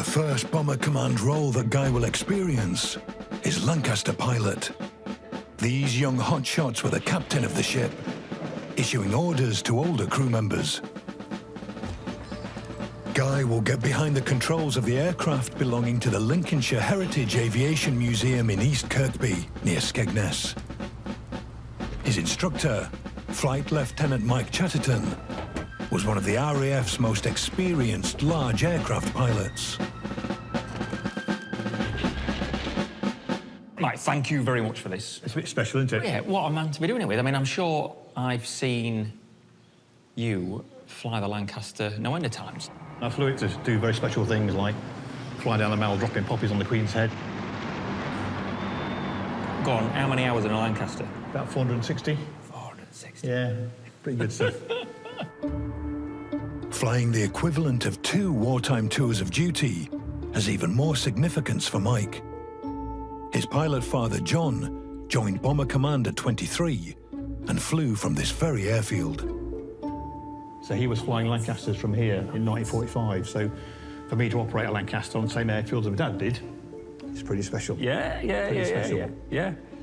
first Bomber Command role that Guy will experience is Lancaster pilot. These young hotshots were the captain of the ship, issuing orders to older crew members. Guy will get behind the controls of the aircraft belonging to the Lincolnshire Heritage Aviation Museum in East Kirkby, near Skegness. His instructor, Flight Lieutenant Mike Chatterton, was one of the RAF's most experienced large aircraft pilots. Mike, thank you very much for this. It's a bit special, isn't it? Yeah, what a man to be doing it with. I mean, I'm sure I've seen you fly the Lancaster no end of times. I flew it to do very special things like fly down the Mall, dropping poppies on the Queen's head. Go on, how many hours in a Lancaster? About 460. 460? Yeah, pretty good stuff. Flying the equivalent of 2 wartime tours of duty has even more significance for Mike. His pilot father, John, joined Bomber Command at 23 and flew from this very airfield. So he was flying Lancasters from here in 1945, so for me to operate a Lancaster on the same airfield as my dad did, it's pretty special. Yeah.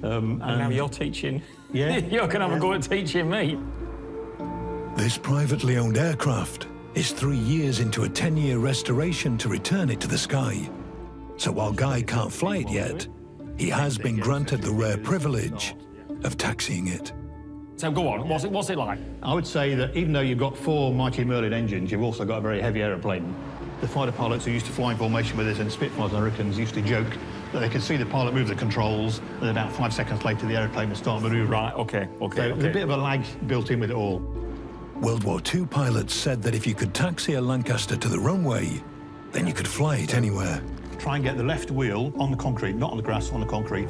And now you're teaching. Yeah. You're going to have a go at teaching me. This privately owned aircraft is 3 years into a 10-year restoration to return it to the sky. So while Guy can't fly it yet, he has been granted the rare privilege of taxiing it. So go on, what's it like? I would say that even though you've got 4 Mighty Merlin engines, you've also got a very heavy aeroplane. The fighter pilots who used to fly in formation with us and Spitfires and Hurricanes used to joke that they could see the pilot move the controls, and about 5 seconds later the aeroplane would start manoeuvring. Right, okay. So there's a bit of a lag built in with it all. World War II pilots said that if you could taxi a Lancaster to the runway, then you could fly it anywhere. Try and get the left wheel on the concrete, not on the grass, on the concrete.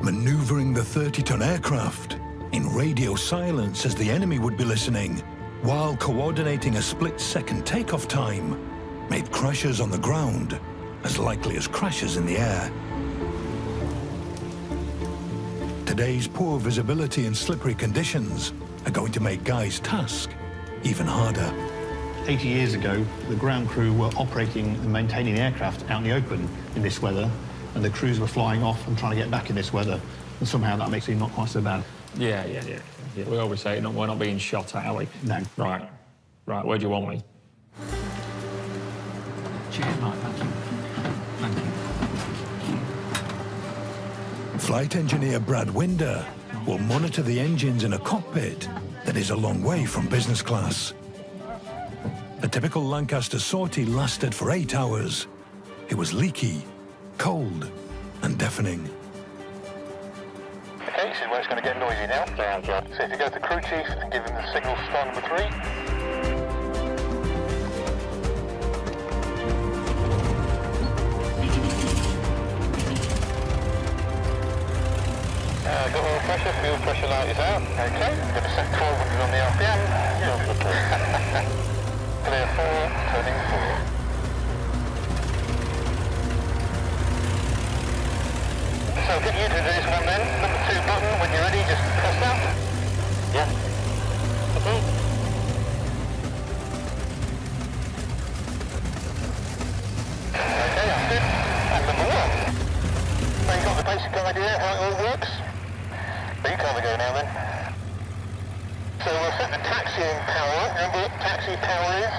Maneuvering the 30-ton aircraft in radio silence as the enemy would be listening, while coordinating a split-second takeoff time, made crashes on the ground as likely as crashes in the air. Today's poor visibility and slippery conditions are going to make Guy's task even harder. 80 years ago, the ground crew were operating and maintaining the aircraft out in the open in this weather, and the crews were flying off and trying to get back in this weather, and somehow that makes it not quite so bad. Yeah. We always say we're not being shot at, are we? No. Right, where do you want me? Cheers, Mike, thank you. Flight engineer Brad Winder will monitor the engines in a cockpit that is a long way from business class. A typical Lancaster sortie lasted for 8 hours. It was leaky, cold, and deafening. Okay, this is where it's going to get noisy now. So if you go to crew chief and give him the signal star number 3. Got oil pressure, fuel pressure light is out. Okay, I'm going to set 1200 on the RPM. Clear 4, turning 4. So get you to do this one then. Number 2 button, when you're ready, just press that. Yeah. Okay. Okay, that's it. And number 1. Now you've got the basic idea how it all works. But you can't go now then. So we'll set the taxiing power. Remember what taxi power is?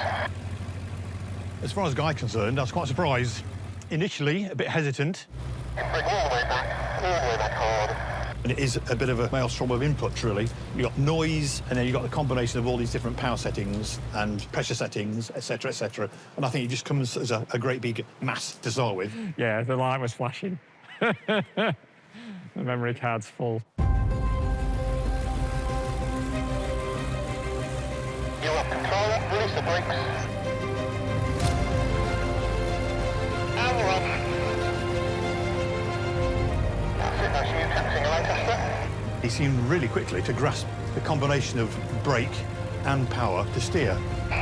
As far as Guy's concerned, I was quite surprised. Initially, a bit hesitant. You can bring all the way back hard. And it is a bit of a maelstrom of inputs, really. You've got noise, and then you've got the combination of all these different power settings and pressure settings, etc., etc. And I think it just comes as a great big mass to start with. Yeah, the light was flashing. The memory card's full. You'll have control, release the brakes. And we're off. That's it, that's you taxiing a Lancaster. He seemed really quickly to grasp the combination of brake and power to steer. Do a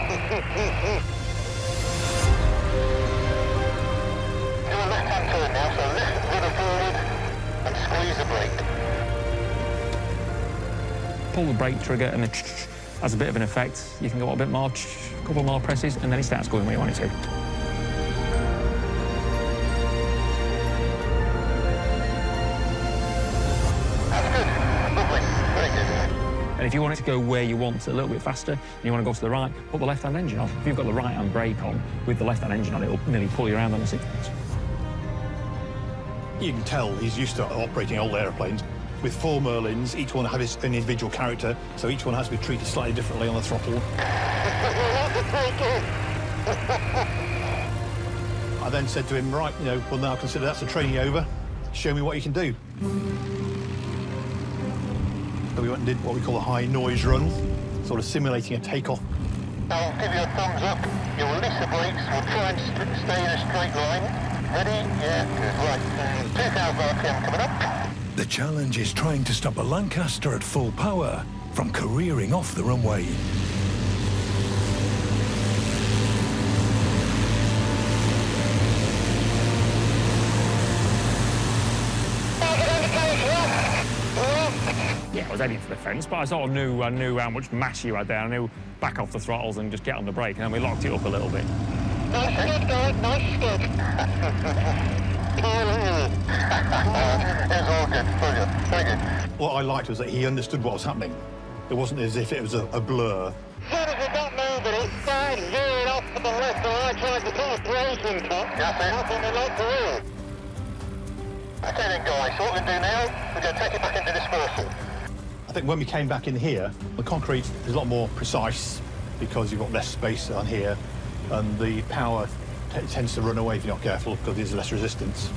left-hand turn now, so lift the rudder forward and squeeze the brake. Pull the brake trigger and it has a bit of an effect. You can go a bit more, a couple more presses, and then it starts going where you want it to. And if you want it to go where you want, a little bit faster, and you want to go to the right, put the left-hand engine on. If you've got the right-hand brake on, with the left-hand engine on, it'll nearly pull you around on the 6 speeds. You can tell he's used to operating old aeroplanes. With 4 Merlins, each one has its own individual character, so each one has to be treated slightly differently on the throttle. I then said to him, right, you know, well, now consider that's the training over. Show me what you can do. So we went and did what we call a high noise run, sort of simulating a takeoff. I'll give you a thumbs up. You'll release the brakes. We'll try and stay in a straight line. Ready? Yeah, good. Right. 2,000 RPM coming up. The challenge is trying to stop a Lancaster at full power from careering off the runway. Yeah, I was heading for the fence, but I sort of knew how much mass you had there. I knew back off the throttles and just get on the brake, and then we locked it up a little bit. Nice skid, guys. Nice skid. It was all good. Brilliant. Very good. What I liked was that he understood what was happening. It wasn't as if it was a blur. As soon as we got moving, it started veering off to the left, and I tried to put a braking top. That's it. Nothing to lock the wheel. Okay then, guys, so what we're going to do now, we're going to take it back into dispersal. I think when we came back in here, the concrete is a lot more precise because you've got less space on here, and the power tends to run away if you're not careful because there's less resistance.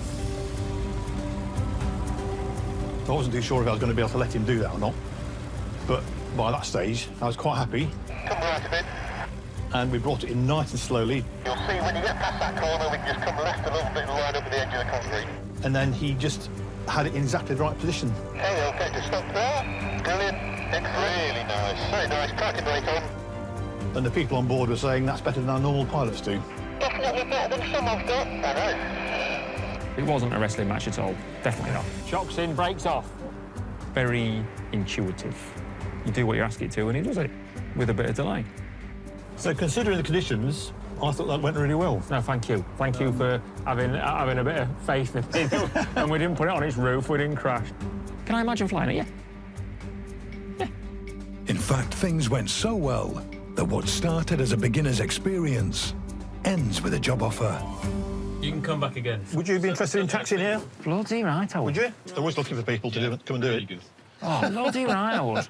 I wasn't too sure if I was going to be able to let him do that or not, but by that stage, I was quite happy. Come right a bit. And we brought it in nice and slowly. You'll see when you get past that corner, we can just come left a little bit and line up with the edge of the concrete. And then he just had it in exactly the right position. Okay, just stop there. Brilliant. Excellent. Really nice. Very nice. Parking brake on. And the people on board were saying that's better than our normal pilots do. Definitely better than some I've got. I know. It wasn't a wrestling match at all. Definitely not. Shocks in, brakes off. Very intuitive. You do what you ask it to, and it does it with a bit of delay. So considering the conditions, I thought that went really well. No, thank you. Thank you for having a bit of faith in it. And we didn't put it on its roof, we didn't crash. Can I imagine flying it? Yeah. In fact, things went so well that what started as a beginner's experience ends with a job offer. You can come back again. Would you be interested in taxiing here? Bloody right, I would. Would you? They're always looking for people to come and do it. Oh, bloody right, I would.